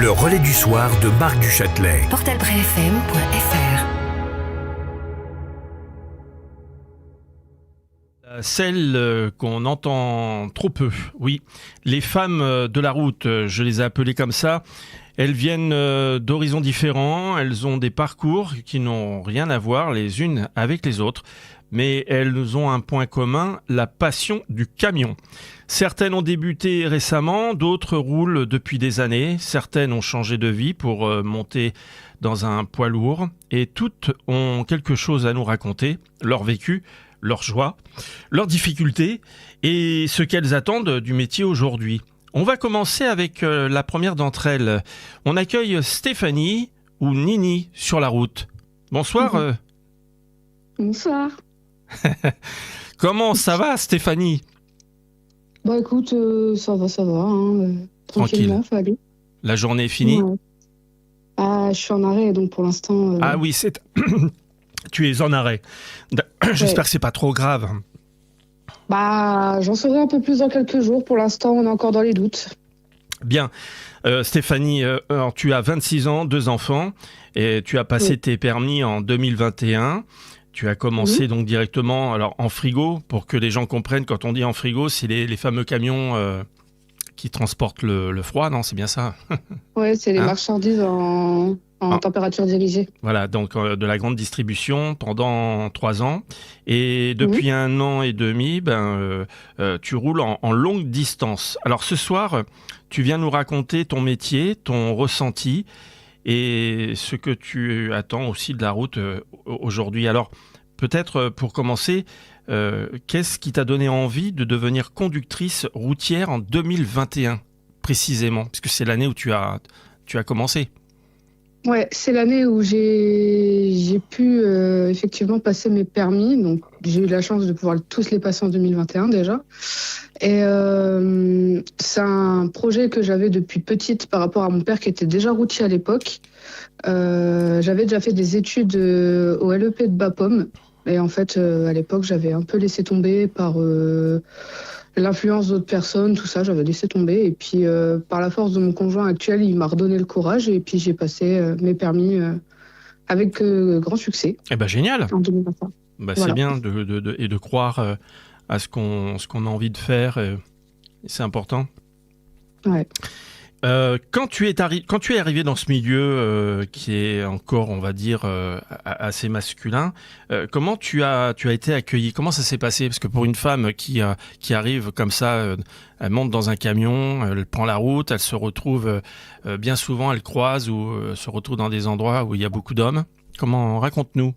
Le relais du soir de Marc Duchâtelet. portalprefm.fr. Celles qu'on entend trop peu, oui. Les femmes de la route, je les ai appelées comme ça, elles viennent d'horizons différents, elles ont des parcours qui n'ont rien à voir les unes avec les autres, mais elles ont un point commun, la passion du camion. Certaines ont débuté récemment, d'autres roulent depuis des années, certaines ont changé de vie pour monter dans un poids lourd, et toutes ont quelque chose à nous raconter, leur vécu, leurs joies, leurs difficultés et ce qu'elles attendent du métier aujourd'hui. On va commencer avec la première d'entre elles. On accueille Stéphanie ou Nini sur la route. Bonsoir. Bonsoir. Comment ça va, Stéphanie ? Bah écoute, ça va, tranquillement, faut aller. La journée est finie ? Ouais. Ah, je suis en arrêt, donc pour l'instant... Ah oui, tu es en arrêt. J'espère que c'est pas trop grave. Bah, j'en saurai un peu plus dans quelques jours. Pour l'instant, on est encore dans les doutes. Bien. Stéphanie, tu as 26 ans, 2 enfants, et tu as passé tes permis en 2021. Tu as commencé donc directement en frigo, pour que les gens comprennent, quand on dit en frigo, c'est les fameux camions qui transportent le froid, non ? C'est bien ça ? Ouais, c'est les marchandises en température dirigée. Voilà, donc de la grande distribution pendant 3 ans. Et depuis 1 an et demi, tu roules en longue distance. Alors ce soir, tu viens nous raconter ton métier, ton ressenti et ce que tu attends aussi de la route aujourd'hui. Alors peut-être pour commencer, qu'est-ce qui t'a donné envie de devenir conductrice routière en 2021 précisément ? Parce que c'est l'année où tu as commencé. Ouais, c'est l'année où j'ai pu effectivement passer mes permis. Donc, j'ai eu la chance de pouvoir tous les passer en 2021 déjà. Et c'est un projet que j'avais depuis petite par rapport à mon père qui était déjà routier à l'époque. J'avais déjà fait des études au LEP de Bapaume. Et en fait, à l'époque, j'avais un peu laissé tomber par l'influence d'autres personnes, tout ça, j'avais laissé tomber. Et puis, par la force de mon conjoint actuel, il m'a redonné le courage. Et puis, j'ai passé mes permis avec grand succès. Eh ben génial. En 2021. Voilà. Voilà. C'est bien de croire à ce qu'on a envie de faire. C'est important. Ouais. Quand tu es arrivé dans ce milieu qui est encore, on va dire, assez masculin, comment tu as été accueilli ? Comment ça s'est passé ? Parce que pour une femme qui arrive comme ça, elle monte dans un camion, elle prend la route, elle se retrouve bien souvent, elle croise ou se retrouve dans des endroits où il y a beaucoup d'hommes. Comment ? Raconte-nous.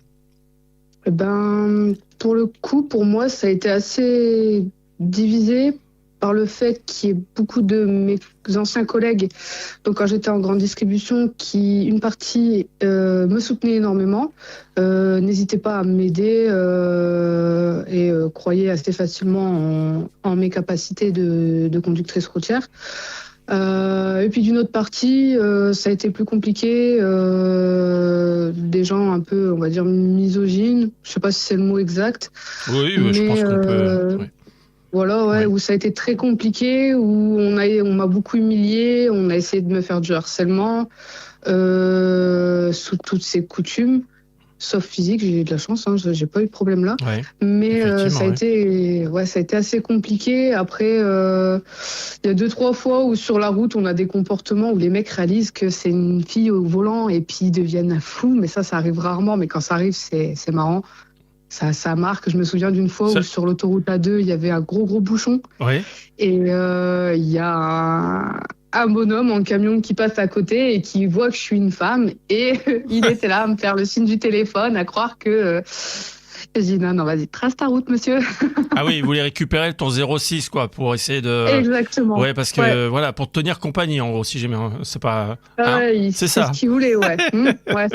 Pour le coup, pour moi, ça a été assez divisé par le fait qu'il y ait beaucoup de mes anciens collègues, donc quand j'étais en grande distribution, une partie me soutenait énormément, n'hésitait pas à m'aider et croyait assez facilement en mes capacités de conductrice routière. Et puis d'une autre partie, ça a été plus compliqué, des gens un peu, on va dire, misogynes, je sais pas si c'est le mot exact. Oui, je pense qu'on peut... Oui. Voilà, ouais, où ça a été très compliqué, où on m'a beaucoup humiliée, on a essayé de me faire du harcèlement, sous toutes ces coutumes, sauf physique, j'ai eu de la chance, j'ai pas eu de problème là. Ouais, mais ça a été assez compliqué. Après, il y a 2-3 fois où sur la route, on a des comportements où les mecs réalisent que c'est une fille au volant et puis ils deviennent fous, mais ça arrive rarement, mais quand ça arrive, c'est marrant. Ça marque. Je me souviens d'une fois où sur l'autoroute A2, il y avait un gros bouchon. Ouais. Et il y a un bonhomme en camion qui passe à côté et qui voit que je suis une femme. Et il était là à me faire le signe du téléphone, à croire que... Je dis non, vas-y, trace ta route, monsieur. Ah oui, il voulait récupérer ton 06, quoi, pour essayer de... Exactement. Ouais, parce que, voilà, pour te tenir compagnie, en gros, si jamais, c'est pas... c'est ça. C'est ce qu'il voulait, ouais. Ouais.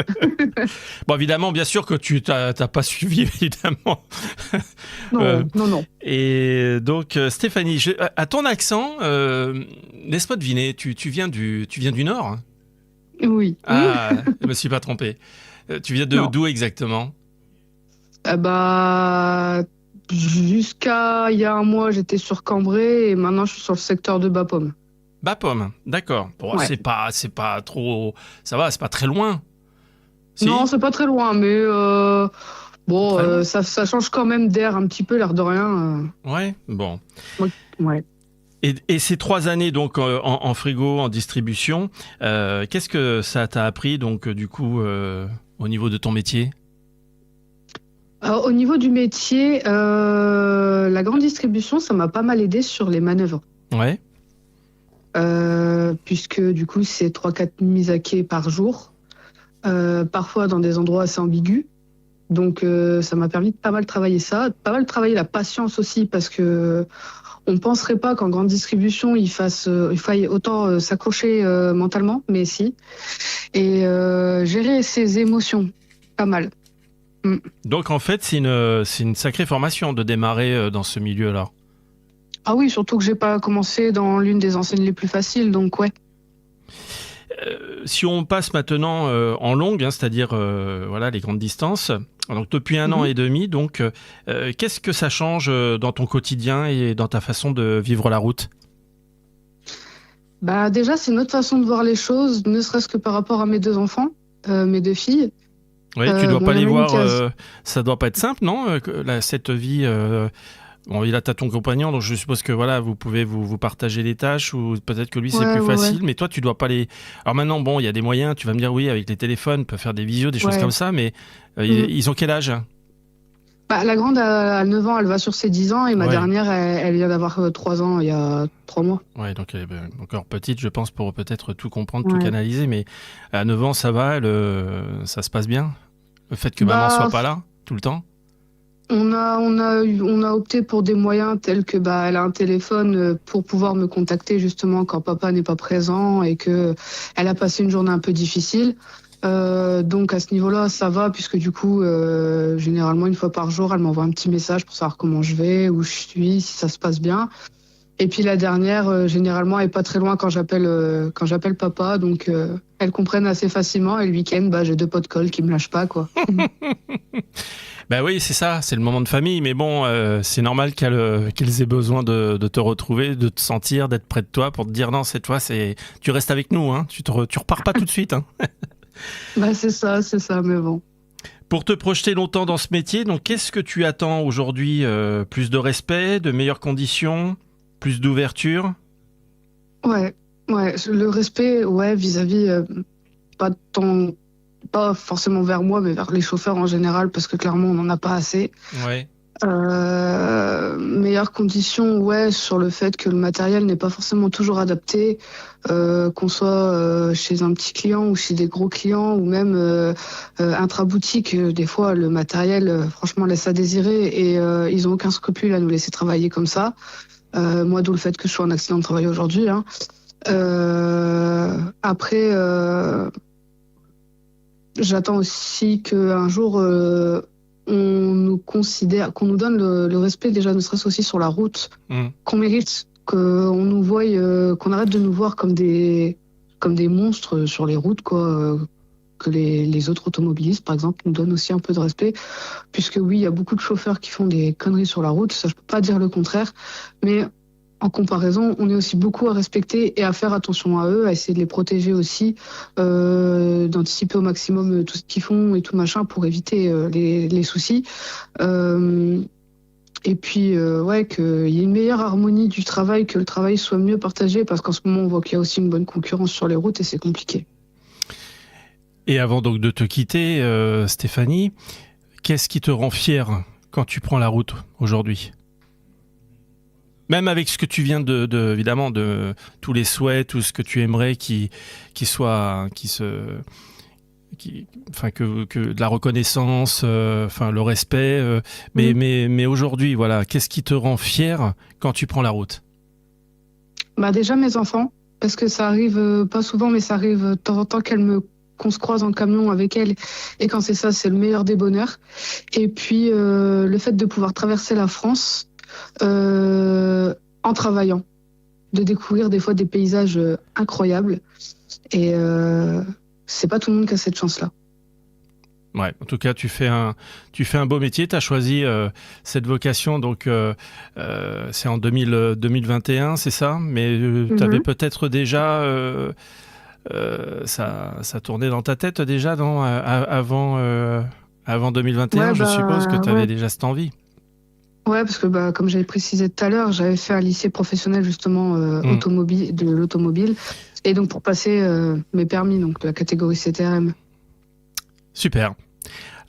Bon, évidemment, bien sûr que tu t'as pas suivi, évidemment. Non. Et donc, Stéphanie, à ton accent, laisse-moi deviner, tu viens du Nord, hein ? Oui. Ah, je me suis pas trompé. Tu viens d'où exactement ? Jusqu'à il y a un mois, j'étais sur Cambrai et maintenant je suis sur le secteur de Bapaume. Bapaume, d'accord. Bon, Ouais. c'est pas trop, ça va, c'est pas très loin. Si Non, c'est pas très loin, mais bon, Très loin. ça change quand même d'air un petit peu, l'air de rien. Ouais, bon. Ouais. Et ces 3 années donc en frigo, en distribution, qu'est-ce que ça t'a appris donc du coup au niveau de ton métier? Alors, au niveau du métier, la grande distribution, ça m'a pas mal aidé sur les manœuvres. Ouais, Puisque du coup, c'est 3-4 mises à quai par jour, parfois dans des endroits assez ambigus. Donc, ça m'a permis de pas mal travailler ça, de pas mal travailler la patience aussi, parce que on ne penserait pas qu'en grande distribution, il faille autant s'accrocher mentalement, mais si. Et gérer ses émotions, pas mal. donc en fait c'est une sacrée formation de démarrer dans ce milieu-là. Ah oui, surtout que j'ai pas commencé dans l'une des enseignes les plus faciles, donc ouais. Si on passe maintenant en longue, hein, c'est-à-dire voilà les grandes distances, donc depuis 1 an et demi, donc qu'est-ce que ça change dans ton quotidien et dans ta façon de vivre la route? Bah déjà, c'est une autre façon de voir les choses, ne serait-ce que par rapport à mes 2 enfants, mes 2 filles. Oui, tu dois Bon, pas il y les en a une voir, qui a- ça doit pas être simple, non? Cette vie. Bon, là, t'as ton compagnon, donc je suppose que voilà, vous pouvez vous partager les tâches, ou peut-être que lui c'est Ouais, plus ouais, ouais. facile, mais toi tu dois pas les. Alors maintenant, bon, il y a des moyens, tu vas me dire oui, avec les téléphones, on peut faire des visios, des choses Ouais. comme ça, mais ils ont quel âge? Bah, la grande a 9 ans, elle va sur ses 10 ans, et ma Ouais. dernière, elle vient d'avoir 3 ans il y a 3 mois. Ouais, donc elle est encore petite, je pense, pour peut-être tout comprendre, tout Ouais. canaliser, mais à 9 ans, ça va, ça se passe bien? Le fait que maman Bah, soit pas là, tout le temps? on a opté pour des moyens tels que bah, elle a un téléphone pour pouvoir me contacter justement quand papa n'est pas présent et que elle a passé une journée un peu difficile. Donc à ce niveau-là, ça va puisque du coup, généralement 1 fois par jour, elle m'envoie un petit message pour savoir comment je vais, où je suis, si ça se passe bien. Et puis la dernière, généralement, elle est pas très loin quand j'appelle papa, donc elles comprennent assez facilement. Et le week-end, bah, j'ai 2 potes de colle qui me lâchent pas, quoi. Ben oui, c'est ça, c'est le moment de famille, mais bon, c'est normal qu'ils aient besoin de te retrouver, de te sentir, d'être près de toi pour te dire non, cette fois, tu restes avec nous, hein, tu repars pas tout de suite. Hein. Bah c'est ça, mais bon. Pour te projeter longtemps dans ce métier, donc qu'est-ce que tu attends aujourd'hui? Plus de respect, de meilleures conditions, plus d'ouverture? Ouais, le respect, ouais, vis-à-vis, pas forcément vers moi, mais vers les chauffeurs en général, parce que clairement, on n'en a pas assez. Ouais. Meilleures conditions, ouais, sur le fait que le matériel n'est pas forcément toujours adapté, qu'on soit chez un petit client ou chez des gros clients ou même intra-boutique. Des fois, le matériel, franchement, laisse à désirer et ils ont aucun scrupule à nous laisser travailler comme ça. Moi, d'où le fait que je sois en accident de travail aujourd'hui. Hein. Après, j'attends aussi qu'un jour, on nous considère, qu'on nous donne le respect déjà, ne serait-ce aussi sur la route, qu'on mérite, qu'on nous voie, qu'on arrête de nous voir comme des monstres sur les routes, quoi. Que les autres automobilistes, par exemple, nous donnent aussi un peu de respect, puisque oui, il y a beaucoup de chauffeurs qui font des conneries sur la route, ça je peux pas dire le contraire, mais en comparaison, on est aussi beaucoup à respecter et à faire attention à eux, à essayer de les protéger aussi, d'anticiper au maximum tout ce qu'ils font et tout machin pour éviter les soucis. Et puis, ouais, qu'il y ait une meilleure harmonie du travail, que le travail soit mieux partagé, parce qu'en ce moment, on voit qu'il y a aussi une bonne concurrence sur les routes et c'est compliqué. Et avant donc de te quitter, Stéphanie, qu'est-ce qui te rend fière quand tu prends la route aujourd'hui? Même avec ce que tu viens évidemment, de tous les souhaits, tout ce que tu aimerais que de la reconnaissance, le respect, mais aujourd'hui, voilà, qu'est-ce qui te rend fier quand tu prends la route? Bah déjà mes enfants, parce que ça arrive pas souvent, mais ça arrive de temps en temps qu'on se croise en camion avec elles, et quand c'est ça, c'est le meilleur des bonheurs. Et puis le fait de pouvoir traverser la France en travaillant, de découvrir des fois des paysages incroyables, et c'est pas tout le monde qui a cette chance-là. Ouais, en tout cas, tu fais un beau métier. Tu as choisi cette vocation, donc c'est en 2021, c'est ça? Mais tu avais peut-être déjà... ça tournait dans ta tête déjà, non? Avant 2021, je suppose que tu avais déjà cette envie. Ouais, parce que comme j'avais précisé tout à l'heure, j'avais fait un lycée professionnel justement automobile, de l'automobile. Et donc pour passer mes permis, donc de la catégorie CTRM. Super.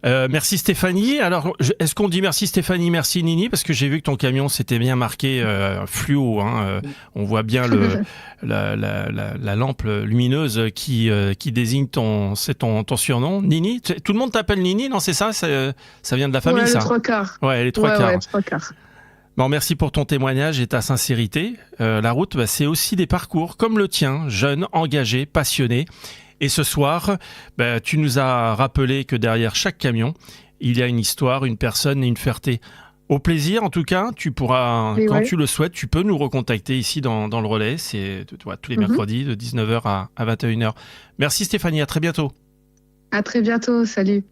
Merci Stéphanie. Alors, est-ce qu'on dit merci Stéphanie, merci Nini? Parce que j'ai vu que ton camion s'était bien marqué fluo. On voit bien la lampe lumineuse qui désigne ton surnom. Nini? Tout le monde t'appelle Nini, non? C'est ça? Ça vient de la famille, ça? Les trois quarts. Ouais, les trois quarts. Ouais, 3/4. Bon, merci pour ton témoignage et ta sincérité. La route, c'est aussi des parcours comme le tien, jeune, engagé, passionné. Et ce soir, tu nous as rappelé que derrière chaque camion, il y a une histoire, une personne et une fierté. Au plaisir, en tout cas, tu pourras, tu le souhaites, tu peux nous recontacter ici dans le relais. C'est tous les mercredis de 19h à 21h. Merci Stéphanie, à très bientôt. À très bientôt, salut.